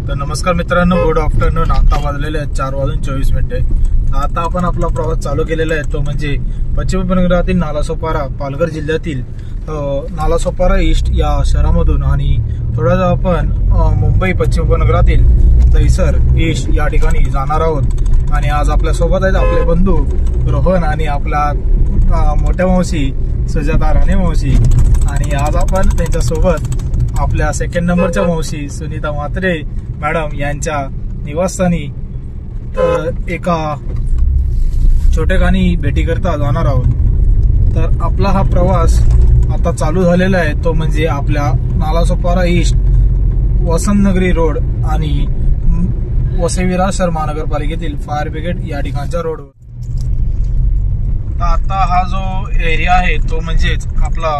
तर नमस्कार मित्रांनो, गुड आफ्टरनून। आता वाजलेले आहेत 4:24। आता आपण आपला प्रवास चालू केलेला आहे तो म्हणजे पश्चिम विभागातील नालासोपारा, पालघर जिल्ह्यातील नालासोपारा ईस्ट या शहरामधून आणि थोडा आपण मुंबई पश्चिम उपनगरातील दहिसर ईस्ट या ठिकाणी जाणार आहोत। आणि आज आपल्या सोबत आहेत आपले बंधू रोहन आणि आपला मोठ्या मावशी सुजाता राणे मावशी। आणि आज आपण त्यांच्या सोबत आपल्या सेकंड नंबरच्या मावशी सुनीता म्हात्रे मॅडम यांच्या निवासस्थानी एका छोटेखानी भेटी करता जाणार आहोत। तर आपला हा प्रवास आता चालू झालेला आहे तो म्हणजे आपल्या नालासोपारा ईस्ट, वसंतनगरी रोड आणि वसई विरार शहर महानगरपालिकेतील फायर ब्रिगेड या ठिकाणच्या रोडवर। आता हा जो एरिया आहे तो म्हणजेच आपला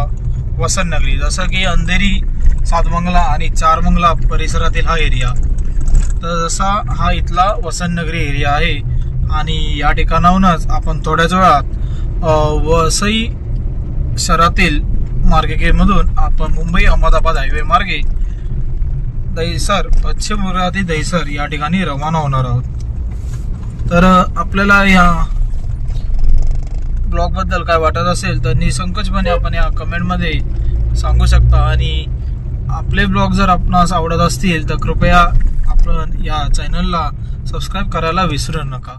वसंतनगरी, जसं की अंधेरी, सातबंगला आणि चारबंगला परिसरातील हा एरिया। तर जसा हा इथला वसंतनगरी एरिया आहे आणि या ठिकाणाहूनच आपण थोड्याच वेळात वसई शहरातील मार्गिकेमधून आपण मुंबई अहमदाबाद हायवे मार्गे दहिसर, पश्चिम विभागातील दहिसर या ठिकाणी रवाना होणार आहोत। तर आपल्याला या ब्लॉग बद्दल काय वाटत असेल तर निसंकोचपणे आपण या कमेंटमध्ये सांगू शकता। आणि आपले ब्लॉग जर आपणास आवडत असतील तर कृपया आपण या चॅनलला सबस्क्राईब करायला विसरू नका।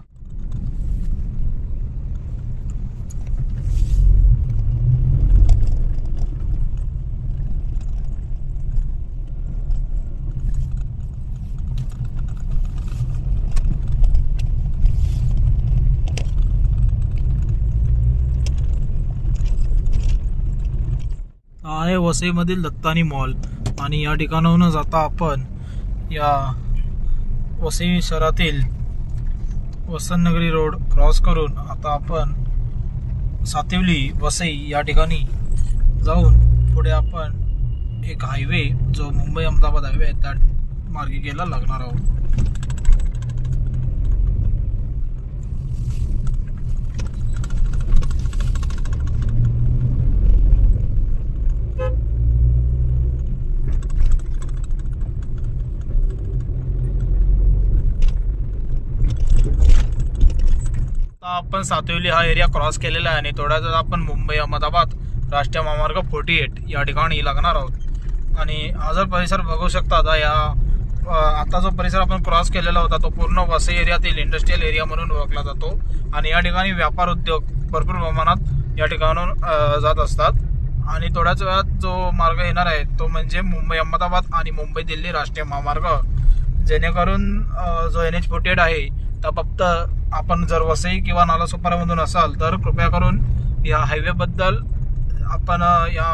आहे वसईमधील दत्तानी मॉल आणि या ठिकाणाहूनच आता आपण या वसई शहरातील वसंतनगरी रोड क्रॉस करून आता आपण सातिवली वसई या ठिकाणी जाऊन पुढे आपण एक हायवे जो मुंबई अहमदाबाद हायवे आहे त्या मार्गिकेला लागणार आहोत। आपण सातिवली हा एरिया क्रॉस केलेला आहे आणि थोड्याच आपण मुंबई अहमदाबाद राष्ट्रीय महामार्ग 48 या ठिकाणी लागणार आहोत। आणि हा जर परिसर बघू शकता, आता जो परिसर आपण क्रॉस केलेला होता तो पूर्ण वसई एरियातील इंडस्ट्रियल एरिया म्हणून ओळखला जातो आणि या ठिकाणी व्यापार उद्योग भरपूर प्रमाणात या ठिकाणून जात असतात। आणि थोड्याच वेळात जो मार्ग येणार आहे तो म्हणजे मुंबई अहमदाबाद आणि मुंबई दिल्ली राष्ट्रीय महामार्ग, जेणेकरून जो NH48 आहे तर फक्त आपण जर वसई किंवा नालासोपारामधून असाल तर कृपया करून या हायवे बद्दल आपण या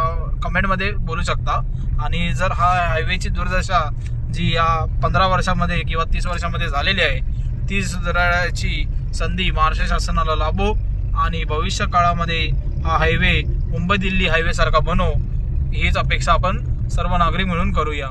कमेंटमध्ये बोलू शकता। आणि जर हा हायवेची दुर्दशा जी या 15 वर्षामध्ये किंवा 30 वर्षामध्ये झालेली आहे ती सुधारण्याची संधी महाराष्ट्र शासनाला लाभो आणि भविष्य काळामध्ये हा हायवे मुंबई दिल्ली हायवे सारखा बनो हीच अपेक्षा आपण सर्व नागरिक म्हणून करूया।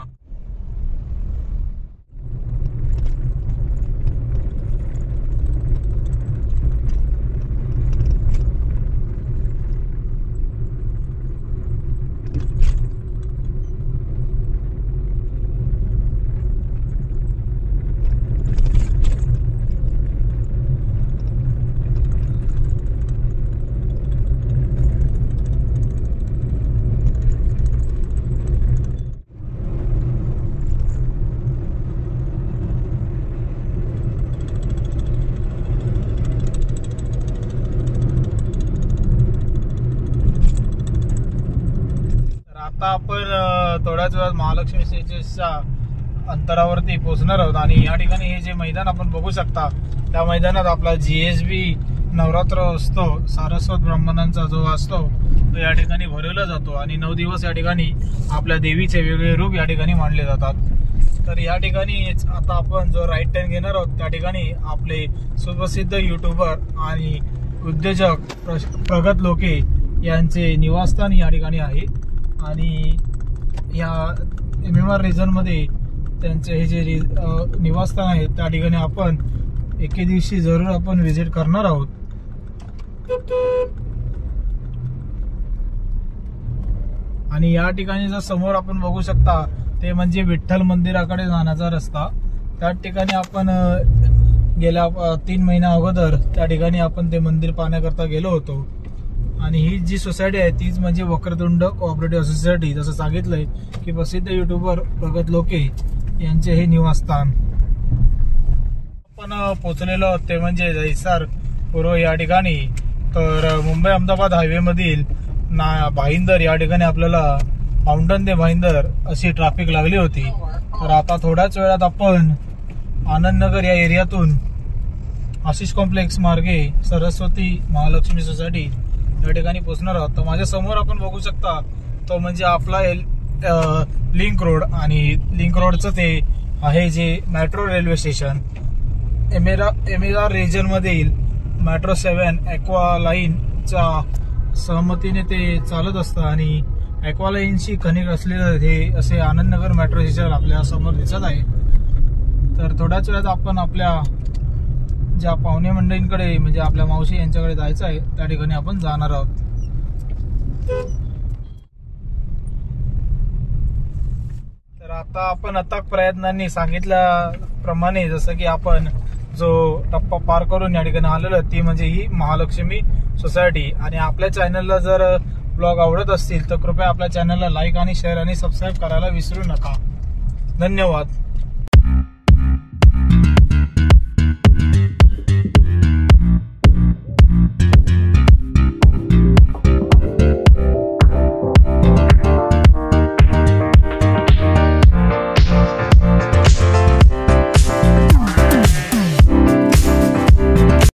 आता आपण थोड्याच वेळात महालक्ष्मी स्टेशनच्या अंतरावरती पोहोचणार आहोत आणि या ठिकाणी हे जे मैदान आपण बघू शकता त्या मैदानात आपला GSB नवरात्र असतो, सारस्वत ब्राह्मणांचा जो असतो तो या ठिकाणी भरवला जातो आणि 9 दिवस या ठिकाणी आपल्या देवीचे वेगवेगळे रूप या ठिकाणी मांडले जातात। तर या ठिकाणी आता आपण जो राईट टर्न घेणार आहोत त्या ठिकाणी आपले सुप्रसिद्ध युट्यूबर आणि उद्योजक प्रगत लोके यांचे निवासस्थान या ठिकाणी आहे। आणि या MMR रिजन मध्ये त्यांचे हे जे निवासस्थान आहे त्या ठिकाणी आपण एके दिवशी जरूर आपण व्हिजिट करणार आहोत। आणि या ठिकाणी जर समोर आपण बघू शकता ते म्हणजे विठ्ठल मंदिराकडे जाण्याचा रस्ता त्याच ठिकाणी आपण गेल्या 3 महिन्या अगोदर त्या ठिकाणी आपण ते मंदिर पाहण्याकरता गेलो होतो. आणि ही जी सोसायटी आहे तीच म्हणजे वक्रतुंड कोऑपरेटिव्ह सोसायटी. जसं सांगितलंय की प्रसिद्ध युट्यूबर प्रगत लोके यांचे हे निवासस्थान. आपण पोहोचलेलो ते म्हणजे दहिसर पूर्व या ठिकाणी. तर मुंबई अहमदाबाद हायवे मधील भाईंदर या ठिकाणी आपल्याला माउंटन ते भाईंदर अशी ट्रॅफिक लागली होती. तर आता थोड्याच वेळात आपण आनंदनगर या एरियातून आशिष कॉम्प्लेक्स मार्गे सरस्वती महालक्ष्मी सोसायटी या ठिकाणी पोहोचणार आहोत. तर माझ्या समोर आपण बघू शकता तो म्हणजे आपला लिंक रोड. आणि लिंक रोडचं ते आहे जे मेट्रो रेल्वे स्टेशन. एमेरा रिजन मधील मेट्रो 7 ॲक्वा लाईनच्या सहमतीने ते चालत असतं. आणि ॲक्वा लाईनशी कनेक्ट असलेलं हे असे आनंदनगर मेट्रो स्टेशन आपल्या समोर दिसत आहे. तर थोड्याच वेळात आपण आपल्या ज्या पाहुणे मंडळींकडे म्हणजे आपल्या मावशी यांच्याकडे जायचं आहे त्या ठिकाणी आपण जाणार आहोत. तर आता आपण अथक प्रयत्नांनी सांगितल्याप्रमाणे जसं की आपण जो टप्पा पार करून या ठिकाणी आलेलो ती म्हणजे ही महालक्ष्मी सोसायटी. आणि आपल्या चॅनलला जर ब्लॉग आवडत असतील तर कृपया आपल्या चॅनलला लाईक आणि शेअर आणि सबस्क्राईब करायला विसरू नका. धन्यवाद.